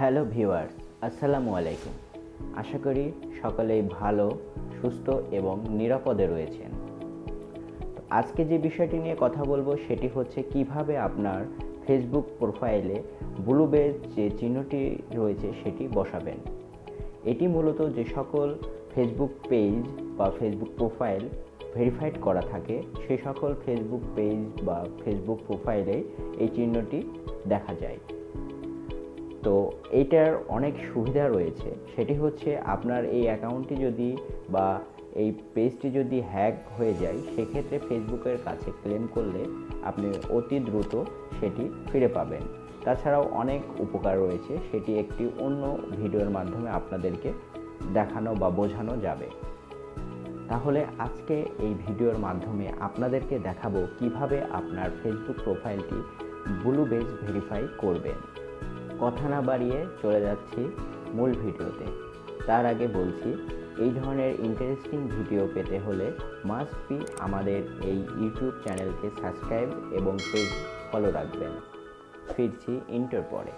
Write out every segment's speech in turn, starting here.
Hello viewers, আসসালামু আলাইকুম। আশা করি সকলেই ভালো, সুস্থ এবং নিরাপদে রয়েছেন। আজকে যে বিষয়টি নিয়ে কথা বলবো সেটি হচ্ছে কিভাবে আপনার ফেসবুক প্রোফাইলে ব্লু বেজ যে চিহ্নটি রয়েছে সেটি বসাবেন। এটি মূলত যে সকল ফেসবুক পেজ বা ফেসবুক প্রোফাইল ভেরিফাইড করা থাকে সেই সকল ফেসবুক পেজ বা ফেসবুক প্রোফাইলে এই চিহ্নটি দেখা যায়। তো এইটার অনেক সুবিধা রয়েছে। সেটি হচ্ছে আপনার এই অ্যাকাউন্টটি যদি বা এই পেজটি যদি হ্যাক হয়ে যায় সেক্ষেত্রে ফেসবুকের কাছে ক্লেম করলে আপনি অতি দ্রুত সেটি ফিরে পাবেন। তাছাড়াও অনেক উপকার রয়েছে, সেটি একটি অন্য ভিডিওর মাধ্যমে আপনাদেরকে দেখানো বা বোঝানো যাবে। তাহলে আজকে এই ভিডিওর মাধ্যমে আপনাদেরকে দেখাবো কিভাবে আপনার ফেসবুক প্রোফাইলটি ব্লু বেজ ভেরিফাই করবেন। কথা না বাড়িয়ে চলে যাচ্ছি মূল ভিডিওতে। তার আগে বলছি, এই ধরনের ইন্টারেস্টিং ভিডিও পেতে হলে মাস্ট বি আমাদের এই ইউটিউব চ্যানেলকে সাবস্ক্রাইব এবং পেজ ফলো রাখবেন। ফিরছি ইন্টার পরে।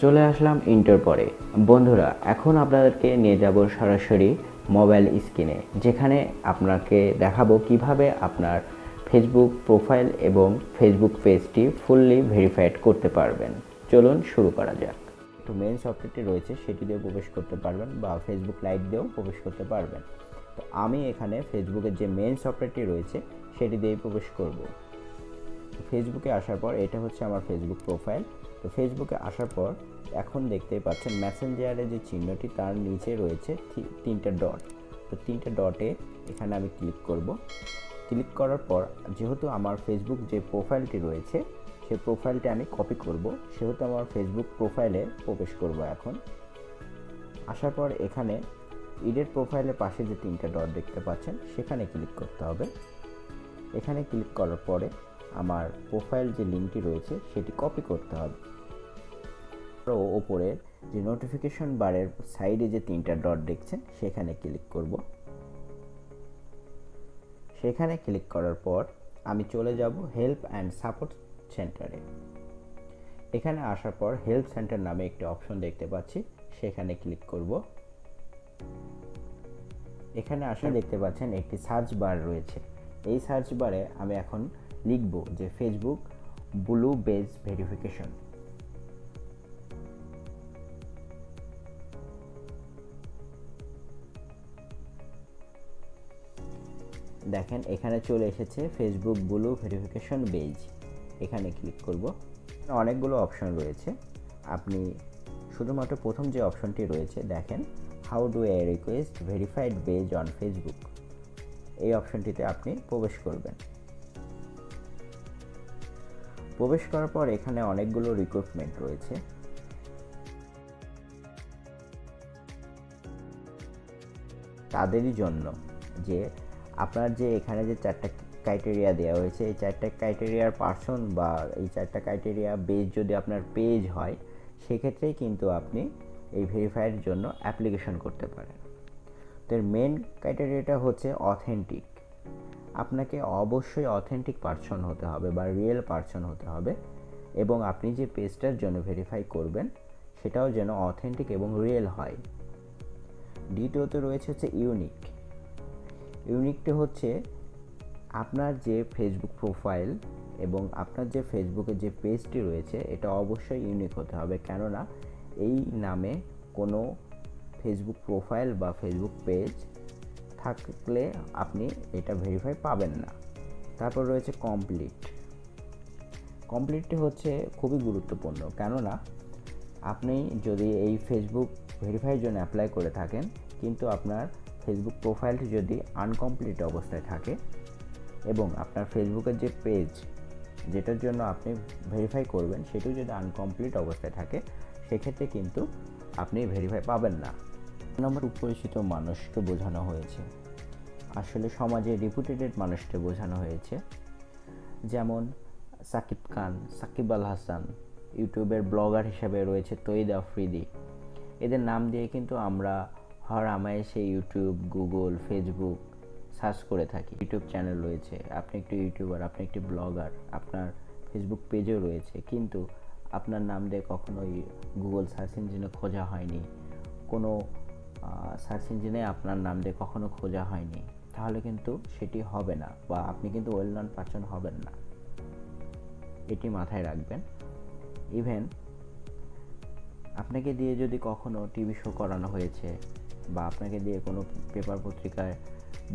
চলে আসলাম ইন্টার পরে। বন্ধুরা, এখন আপনাদেরকে নিয়ে যাব সরাসরি মোবাইল স্ক্রিনে, যেখানে আপনাকে দেখাবো কিভাবে আপনার ফেসবুক প্রোফাইল এবং ফেসবুক পেজটি ফুললি ভেরিফাইড করতে পারবেন। চলুন শুরু করা যাক। একটু মেন সফটওয়্যারটি রয়েছে সেটি দিয়ে প্রবেশ করতে পারবেন বা ফেসবুক লাইট দিয়েও প্রবেশ করতে পারবেন। তো আমি এখানে ফেসবুকের যে মেন সফটওয়্যারটি রয়েছে সেটি দিয়েই প্রবেশ করব। ফেসবুকে আসার পর এটা হচ্ছে আমার ফেসবুক প্রোফাইল। তো ফেসবুকে আসার পর এখন দেখতেই পাচ্ছেন মেসেঞ্জারে যে চিহ্নটি তার নিচে রয়েছে তিনটা ডট। তো তিনটা ডটে এখানে আমি ক্লিক করব। ক্লিক করার পর যেহেতু আমার ফেসবুক যে প্রোফাইলটি রয়েছে সেই প্রোফাইলটি আমি কপি করব, সেহেতু আমার ফেসবুক প্রোফাইলে প্রবেশ করব। এখন আসার পর এখানে এডিট প্রোফাইলের পাশে যে তিনটা ডট দেখতে পাচ্ছেন সেখানে ক্লিক করতে হবে। এখানে ক্লিক করার পরে আমার প্রোফাইল যে লিঙ্কটি রয়েছে সেটি কপি করতে হবে। ওপরে যে নোটিফিকেশন বারের সাইডে যে তিনটা ডট দেখছেন সেখানে ক্লিক করব। সেখানে ক্লিক করার পর আমি চলে যাব হেল্প অ্যান্ড সাপোর্ট সেন্টারে। এখানে আসার পর হেল্প সেন্টার নামে একটি অপশন দেখতে পাচ্ছি, সেখানে ক্লিক করব। এখানে আসলে দেখতে পাচ্ছেন একটি সার্চ বার রয়েছে। এই সার্চ বারে আমি এখন লিখব যে ফেসবুক ব্লু বেজ ভেরিফিকেশন। দেখেন এখানে চলে এসেছে ফেসবুক ব্লু ভেরিফিকেশন বেজ। এখানে ক্লিক করব। অনেকগুলো অপশন রয়েছে, আপনি শুধুমাত্র প্রথম যে অপশনটি রয়েছে দেখেন how do I request verified badge on Facebook, এই অপশনটিতে আপনি প্রবেশ করবেন। প্রবেশ করার পর এখানে অনেকগুলো রিক্রুটমেন্ট রয়েছে। তাদেরই জন্য যে আপনার যে এখানে যে চারটা ক্রাইটেরিয়া দেওয়া হয়েছে এই চারটা ক্রাইটেরিয়ার পার্সন বা এই চারটা ক্রাইটেরিয়া বেজ যদি আপনার পেজ হয় সেক্ষেত্রেই কিন্তু আপনি এই ভেরিফাইয়ের জন্য অ্যাপ্লিকেশন করতে পারেন। তো এর মেন ক্রাইটেরিয়াটা হচ্ছে অথেন্টিক। আপনাকে অবশ্যই অথেন্টিক পার্সন হতে হবে বা রিয়েল পার্সন হতে হবে, এবং আপনি যে পেজটার জন্য ভেরিফাই করবেন সেটাও যেন অথেন্টিক এবং রিয়েল হয়। দ্বিতীয়ত রয়েছে হচ্ছে ইউনিক। ইউনিকটা হচ্ছে আপনার যে ফেসবুক প্রোফাইল এবং আপনার যে ফেসবুকের যে পেজটি রয়েছে এটা অবশ্যই ইউনিক হতে হবে, কেননা এই নামে কোনো ফেসবুক প্রোফাইল বা ফেসবুক পেজ থাকলে আপনি এটা ভেরিফাই পাবেন না। তারপর রয়েছে কমপ্লিট। কমপ্লিটটি হচ্ছে খুবই গুরুত্বপূর্ণ, কেননা আপনি যদি এই ফেসবুক ভেরিফাইয়ের জন্য অ্যাপ্লাই করে থাকেন কিন্তু আপনার ফেসবুক প্রোফাইলটি যদি আনকমপ্লিট অবস্থায় থাকে এবং আপনার ফেসবুকের যে পেজ যেটার জন্য আপনি ভেরিফাই করবেন সেটিও যদি আনকমপ্লিট অবস্থায় থাকে সেক্ষেত্রে কিন্তু আপনি ভেরিফাই পাবেন না। নম্বর পরিচিত মানুষকে বোঝানো হয়েছে, আসলে সমাজে রিপুটেটেড মানুষকে বোঝানো হয়েছে, যেমন সাকিব খান, সাকিব আল হাসান, ইউটিউবের ব্লগার হিসেবে রয়েছে t.t.r.z। এদের নাম দিয়ে কিন্তু আমরা হর আমায় সেই ইউটিউব, গুগল, ফেসবুক সার্চ করে থাকি, ইউটিউব চ্যানেল রয়েছে, আপনি একটি ইউটিউবার, আপনি একটি ব্লগার, আপনার ফেসবুক পেজও রয়েছে, কিন্তু আপনার নাম দিয়ে কখনোই গুগল সার্চ ইঞ্জিনে খোঁজা হয়নি, কোনো সার্চ ইঞ্জিনে আপনার নাম দিয়ে কখনো খোঁজা হয়নি, তাহলে কিন্তু সেটি হবে না, বা আপনি কিন্তু ওয়েল নন পারসন হবেন না। এটি মাথায় রাখবেন। ইভেন আপনাকে দিয়ে যদি কখনো টিভি শো করানো হয়েছে বা আপনাকে দিয়ে কোনো পেপার পত্রিকায়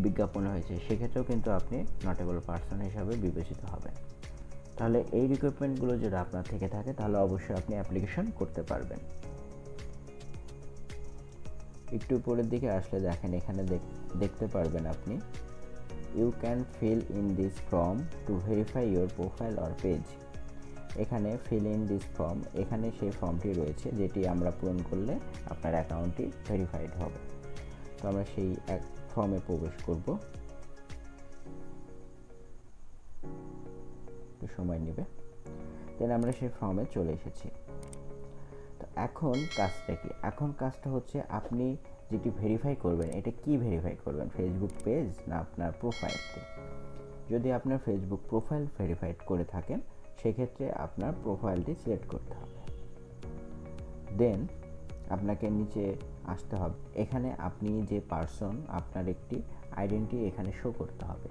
বিজ্ঞাপন হয়েছে, সেক্ষেত্রেও কিন্তু আপনি নটেবল পারসন হিসাবে বিবেচিত হবেন। তাহলে এই রিকোয়ারমেন্টগুলো যদি আপনার থেকে থাকে, তাহলে অবশ্যই আপনি অ্যাপ্লিকেশন করতে পারবেন। একটু উপরের দিকে আসলে দেখেন, এখানে দেখতে পারবেন আপনি you can fill in this form to verify your profile or page. এখানে ফিল ইন দিস ফর্ম, এখানে সেই ফর্মটি রয়েছে যেটি আমরা পূরণ করলে আপনার অ্যাকাউন্টটি ভেরিফাইড হবে। তো আমরা সেই এক ফর্মে প্রবেশ করব, একটু সময় নেবে। দেন আমরা সেই ফর্মে চলে এসেছি। তো এখন কাজটা কি? এখন কাজটা হচ্ছে আপনি যেটি ভেরিফাই করবেন, এটা কি ভেরিফাই করবেন, ফেসবুক পেজ না আপনার প্রোফাইলটি? যদি আপনার ফেসবুক প্রোফাইল ভেরিফাইড করে থাকেন, সেক্ষেত্রে আপনার প্রোফাইলটি সিলেক্ট করতে হবে। দেন আপনাকে নিচে আসতে হবে। এখানে আপনি যে পারসন, আপনার একটি আইডেন্টি এখানে শো করতে হবে।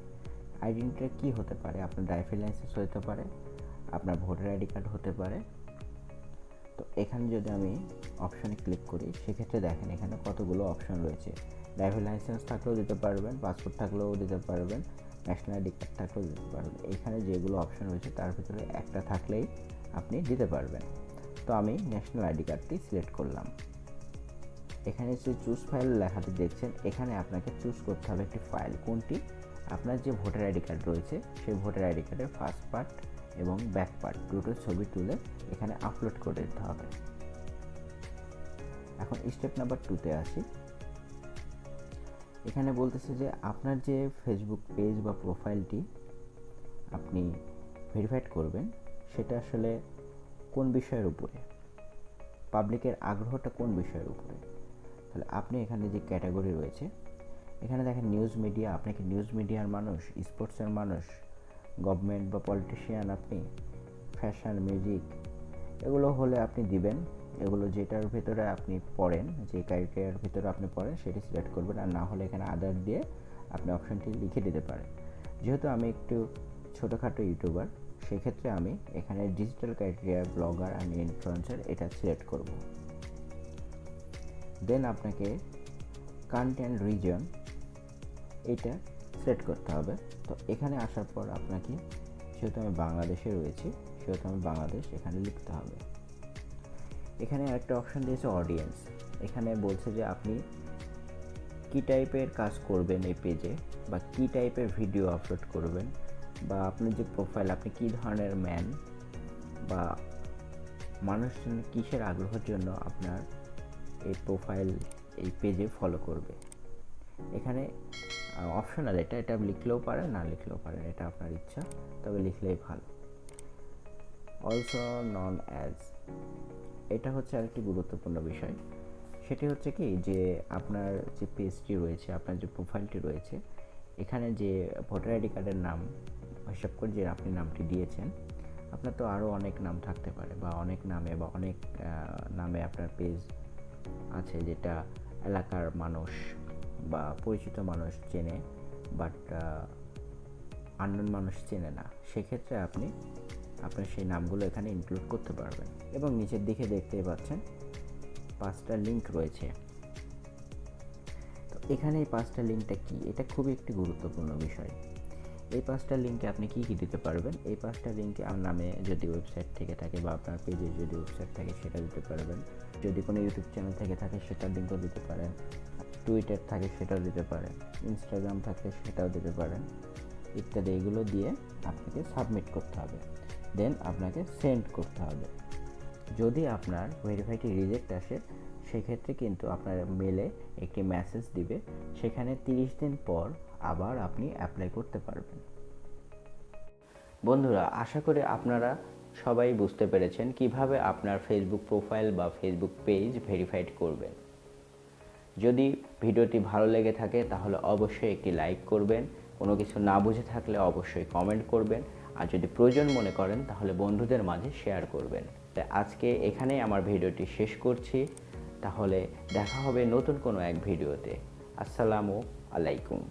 আইডেন্টিটা কি হতে পারে? আপনার ড্রাইভিং লাইসেন্স হতে পারে, আপনার ভোটার আইডি কার্ড হতে পারে। তো এখানে যদি আমি অপশানে ক্লিক করি, সেক্ষেত্রে দেখেন এখানে কতগুলো অপশান রয়েছে। ড্রাইভিং লাইসেন্স থাকলেও দিতে পারবেন, পাসপোর্ট থাকলেও দিতে পারবেন, ন্যাশনাল আইডি কার্ড থাকলেও দিতে পারবেন। এখানে যেগুলো অপশান রয়েছে তার ভিতরে একটা থাকলেই আপনি দিতে পারবেন। তো আমি ন্যাশনাল আইডি কার্ডটি সিলেক্ট করলাম। এখানে যে চুজ ফাইল লেখাটি দেখছেন, এখানে আপনাকে চুজ করতে হবে একটি ফাইল। কোনটি? আপনার যে ভোটার আইডি কার্ড রয়েছে, সেই ভোটার আইডি কার্ডের ফার্স্ট পার্ট এবং ব্যাক পার্ট দুটো ছবি তুলে এখানে আপলোড করে দিতে হবে। এখন স্টেপ নাম্বার 2-তে আসি। এখানে বলতেছে যে আপনার যে ফেসবুক পেজ বা প্রোফাইলটি আপনি ভেরিফাইড করবেন, সেটা আসলে কোন বিষয়ের উপরে, পাবলিকের আগ্রহটা কোন বিষয়ের উপরে। তাহলে আপনি এখানে যে ক্যাটাগরি রয়েছে, এখানে দেখেন নিউজ মিডিয়া, আপনি কি নিউজ মিডিয়ার মানুষ, স্পোর্টসের মানুষ, গভর্নমেন্ট বা পলিটিশিয়ান, আপনি ফ্যাশন, মিউজিক, এগুলো হলে আপনি দিবেন। এগুলো যেটার ভিতরে আপনি পড়েন, যে ক্রাইটেরিয়ার ভিতরে আপনি পড়েন, সেটি সিলেক্ট করবেন। আর না হলে এখানে আদার দিয়ে আপনি অপশানটি লিখে দিতে পারেন। যেহেতু আমি একটু ছোটোখাটো ইউটিউবার, সেক্ষেত্রে আমি এখানে digital criteria, blogger and influencer এটা সিলেক্ট করব। দেন আপনাকে কান্ট্রি অ্যান্ড রিজন এটা সিলেক্ট করতে হবে। তো এখানে আসার পর আপনাকে, যেহেতু আমি বাংলাদেশে রয়েছি, সেহেতু আমি বাংলাদেশ এখানে লিখতে হবে। এখানে একটা অপশান দিয়েছে অডিয়েন্স। এখানে বলছে যে আপনি কী টাইপের কাজ করবেন এই পেজে, বা কী টাইপের ভিডিও আপলোড করবেন, বা আপনার যে প্রোফাইল, আপনি কী ধরনের ম্যান, বা মানুষজন কিসের আগ্রহের জন্য আপনার এই প্রোফাইল, এই পেজে ফলো করবে। এখানে অপশনাল, এটা লিখলেও পারেন, না লিখলেও পারেন, এটা আপনার ইচ্ছা, তবে লিখলেই ভালো। অলসো নন অ্যাজ, এটা হচ্ছে আরেকটি গুরুত্বপূর্ণ বিষয়। সেটি হচ্ছে কি, যে আপনার যে পেজটি রয়েছে, আপনার যে প্রোফাইলটি রয়েছে, এখানে যে ভোটার আইডি কার্ডের নাম হিসাব করে যে আপনি নামটি দিয়েছেন, আপনার তো আরও অনেক নাম থাকতে পারে, বা অনেক নামে বা অনেক নামে আপনার পেজ আছে, যেটা এলাকার মানুষ বা পরিচিত মানুষ চেনে, বাট আননোন মানুষ চেনে না। সেক্ষেত্রে আপনি আপনার সেই নামগুলো এখানে ইনক্লুড করতে পারবেন। এবং নিচের দিকে দেখতেই পাচ্ছেন 5টা লিঙ্ক রয়েছে। তো এখানে এই 5টা লিঙ্কটা কি, এটা খুবই একটি গুরুত্বপূর্ণ বিষয়। এই 5টা লিঙ্কে আপনি কি দিতে পারবেন? এই 5টা লিঙ্কে আমার নামে যদি ওয়েবসাইট থেকে থাকে, বা আপনার পেজে যদি ওয়েবসাইট থাকে, সেটা দিতে পারবেন। যদি কোনো ইউটিউব চ্যানেল থেকে থাকে, সেটার লিঙ্কও দিতে পারেন। টুইটার থাকে, সেটাও দিতে পারেন। ইনস্টাগ্রাম থাকে, সেটাও দিতে পারেন, ইত্যাদি। এগুলো দিয়ে আপনাকে সাবমিট করতে হবে। দেন আপনাকে সেন্ড করতে হবে। যদি আপনার ভেরিফাইটি রিজেক্ট আসে, সেক্ষেত্রে কিন্তু আপনার মেলে একটি মেসেজ দিবে, সেখানে 30 দিন পর আবার আপনি অ্যাপ্লাই করতে পারবেন। বন্ধুরা, আশা করি আপনারা সবাই বুঝতে পেরেছেন কিভাবে আপনার ফেসবুক প্রোফাইল বা ফেসবুক পেজ ভেরিফাইড করবেন। যদি ভিডিওটি ভালো লেগে থাকে তাহলে অবশ্যই একটি লাইক করবেন, কোনো কিছু না বুঝে থাকলে অবশ্যই কমেন্ট করবেন, আর যদি প্রয়োজন মনে করেন তাহলে বন্ধুদের মাঝে শেয়ার করবেন। তাই আজকে এখানেই আমার ভিডিওটি শেষ করছি। তাহলে দেখা হবে নতুন কোনো এক ভিডিওতে। আসসালামু আলাইকুম।